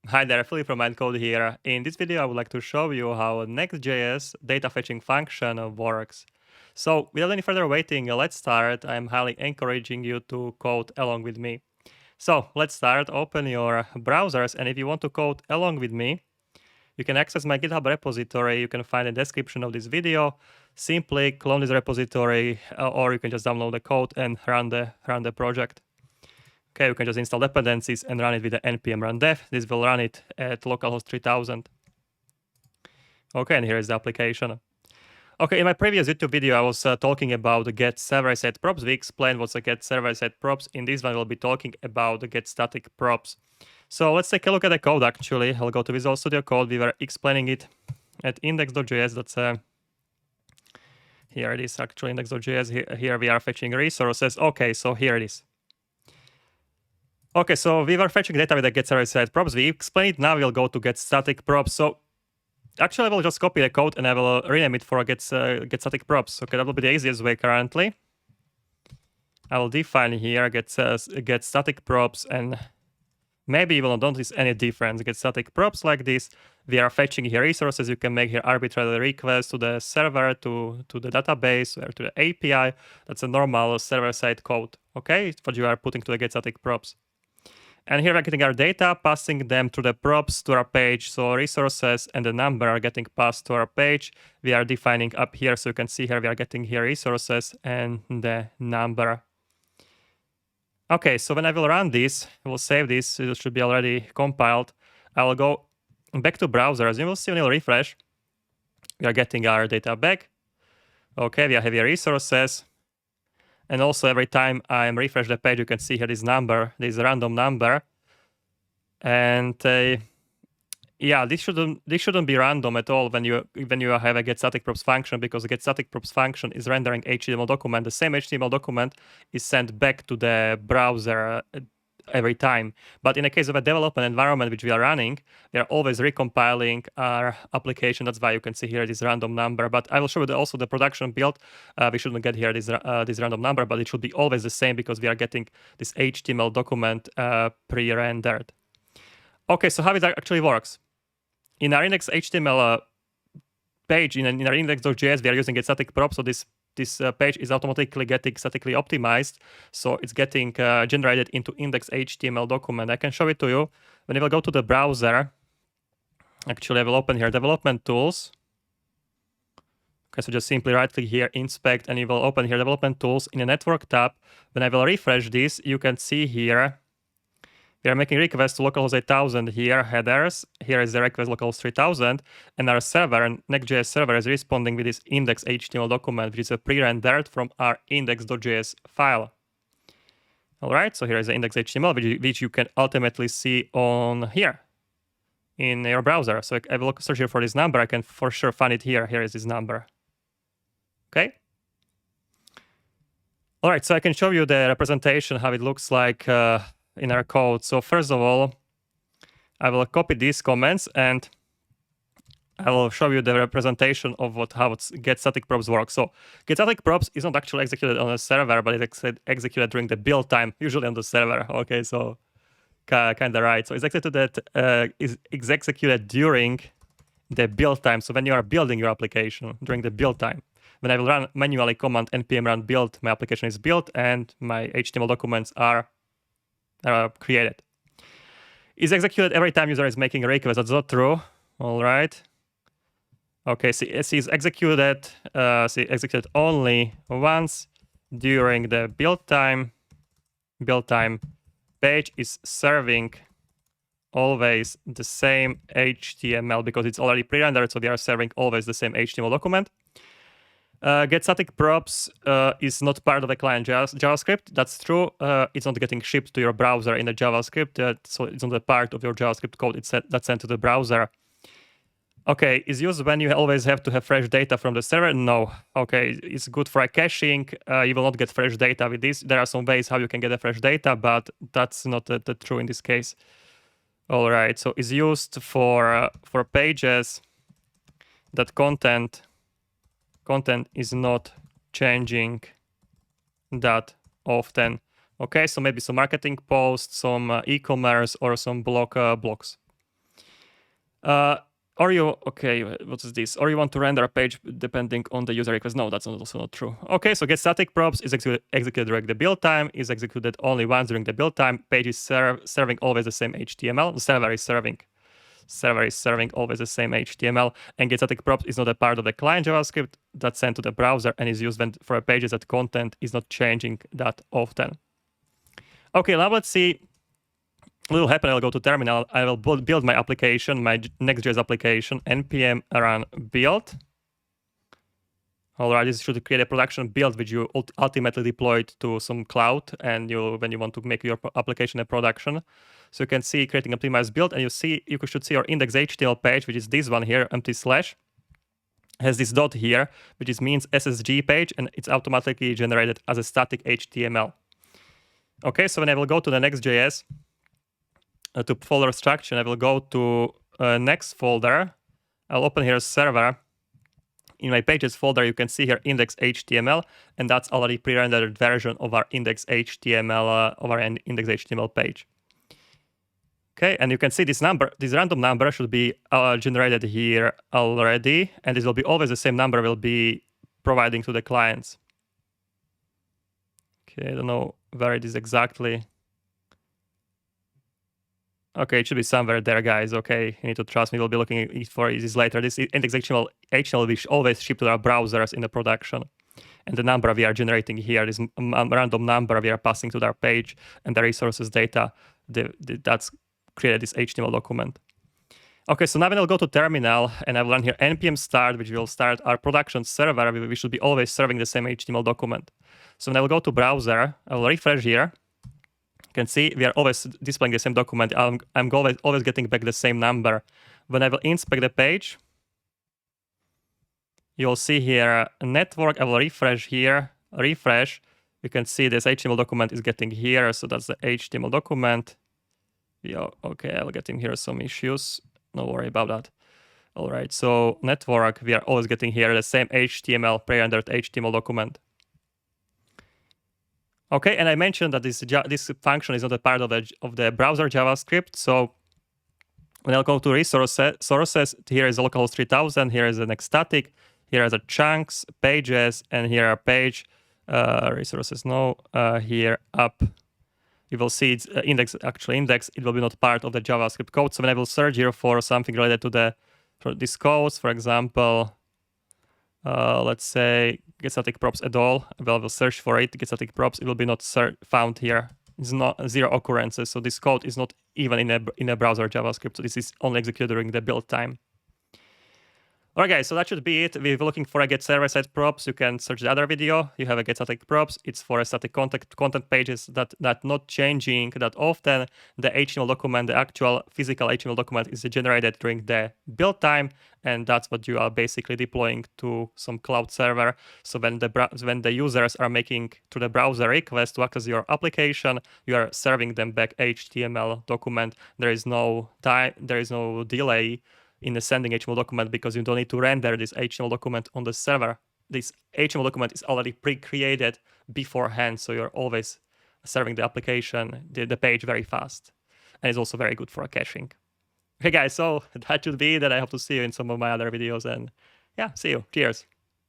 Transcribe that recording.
Hi there, Philip from Code here. In this video, I would like to show you how Next.js data fetching function works. So without any further waiting, let's start. I'm highly encouraging you to code along with me. So let's start. Open your browsers, and if you want to code along with me, you can access my GitHub repository. You can find a description of this video. Simply clone this repository, or you can just download the code and run the project. Okay, you can just install dependencies and run it with the npm run dev. This will run it at localhost 3000. Okay, and here is the application. Okay, in my previous YouTube video, I was talking about the get server side props. We explained what's a get server side props. In this one, we'll be talking about the get static props. So let's take a look at the code actually. I'll go to Visual Studio Code. We were explaining it at index.js. That's here it is actually, index.js. Here we are fetching resources. Okay, so here it is. Okay, so we were fetching data with the get server side props. We explained. Now we'll go to get static props. So actually, I will just copy the code and I will rename it for get static props. Okay, that will be the easiest way currently. I will define here get static props, and maybe you will not notice any difference. Get static props like this. We are fetching here resources. You can make here arbitrary requests to the server, to the database, or to the API. That's a normal server-side code. Okay, what you are putting to the get static props. And here we're getting our data, passing them to the props to our page. So resources and the number are getting passed to our page. We are defining up here. So you can see here we are getting here resources and the number. Okay, so when I will run this, I will save this. It should be already compiled. I will go back to browser. As you will see when you refresh, we are getting our data back. Okay, we have here resources. And also every time I refresh the page, you can see here this number, this random number. And yeah, this shouldn't be random at all when you have a getStaticProps function, because the getStaticProps function is rendering HTML document. The same HTML document is sent back to the browser every time. But in the case of a development environment which we are running, we are always recompiling our application. That's why you can see here this random number. But I will show you also the production build. We shouldn't get here this random number, but it should be always the same because we are getting this HTML document pre-rendered. Okay, so how it actually works. In our index.html page, in our index.js, we are using getStaticProps. So this page is automatically getting statically optimized. So it's getting generated into index.html document. I can show it to you. When you will go to the browser, actually I will open here development tools. Okay, so just simply right click here, inspect, and you will open here development tools in the network tab. When I will refresh this, you can see here we are making requests to localhost 8000 here, headers. Here is the request localhost 3000, and our server, Next.js server, is responding with this index.html document, which is a pre-rendered from our index.js file. All right, so here is the index.html, which you can ultimately see on here in your browser. So I will search here for this number. I can for sure find it here. Here is this number. Okay. All right, so I can show you the representation, how it looks like in our code. So first of all, I will copy these comments and I will show you the representation of how getStaticProps works. So getStaticProps is not actually executed on a server, but it's executed during the build time, usually on the server. Okay, so kind of right. So it's executed during the build time. So when you are building your application during the build time, when I will run manually command npm run build, my application is built and my HTML documents are created. Is executed every time user is making a request. That's not true. All right. Okay, so it is executed only once during the build time. Build time page is serving always the same HTML because it's already pre-rendered, so they are serving always the same HTML document. getStaticProps is not part of the client JavaScript. That's true. It's not getting shipped to your browser in the JavaScript, so it's not a part of your JavaScript code. That's sent to the browser. Okay, is used when you always have to have fresh data from the server? No. Okay, it's good for caching. You will not get fresh data with this. There are some ways how you can get the fresh data, but that's not the true in this case. All right, so it's used for pages that content is not changing that often. Okay, so maybe some marketing posts, some e-commerce, or some blogs. Or you, okay, what is this? Or you want to render a page depending on the user request. No, that's also not true. Okay, so getStaticProps is executed during the build time, is executed only once during the build time. Page is serving always the same HTML. The server is serving always the same HTML. And getStaticProps is not a part of the client JavaScript that's sent to the browser and is used for pages that content is not changing that often. Okay, now let's see what will happen. I'll go to terminal. I will build my application, my Next.js application, npm run build. All right, this should create a production build which you ultimately deployed to some cloud, and when you want to make your application a production. So you can see creating a optimized build, and you should see your index.html page, which is this one here, empty slash, has this dot here, which means SSG page, and it's automatically generated as a static HTML. Okay, so when I will go to the Next.js, to folder structure, I will go to next folder. I'll open here a server. In my pages folder, you can see here index.html, and that's already pre-rendered version of our index.html page. Okay, and you can see this random number should be generated here already, and this will be always the same number we'll be providing to the clients. Okay, I don't know where it is exactly. Okay, it should be somewhere there, guys. Okay, you need to trust me. We'll be looking for this later. This index.html will be always shipped to our browsers in the production. And the number we are generating here is a random number we are passing to our page, and the resources data that's created this HTML document. Okay, so now when I'll go to terminal and I will run here npm start, which will start our production server, we should be always serving the same HTML document. So when I will go to browser, I will refresh here. You can see we are always displaying the same document. I'm always getting back the same number. When I will inspect the page, you'll see here a network. I will refresh here, refresh. You can see this HTML document is getting here. So that's the HTML document. Yeah, okay, I will get in here some issues. No worry about that. All right, so network, we are always getting here the same HTML, pre-rendered HTML document. Okay, and I mentioned that this function is not a part of the browser JavaScript. So when I'll go to sources, here is the localhost 3000, here is the Next static, here are the chunks, pages, and here are page resources. No, here up. You will see it's index. It will be not part of the JavaScript code. So when I will search here for something related to this code, for example, let's say getStaticProps at all. I will search for it, getStaticProps. It will be not found here. It's not 0 occurrences. So this code is not even in a browser JavaScript. So this is only executed during the build time. All right, guys, so that should be it. We're looking for a get server-side props. You can search the other video. You have a getStaticProps. It's for a static content pages that not changing that often. The HTML document, the actual physical HTML document, is generated during the build time, and that's what you are basically deploying to some cloud server. So when the users are making to the browser request to access your application, you are serving them back HTML document. There is no time, there is no delay in the sending HTML document because you don't need to render this HTML document on the server. This HTML document is already pre-created beforehand, so you're always serving the application, the page very fast. And it's also very good for caching. Okay, guys, so that should be that. I hope to see you in some of my other videos. And yeah, see you. Cheers.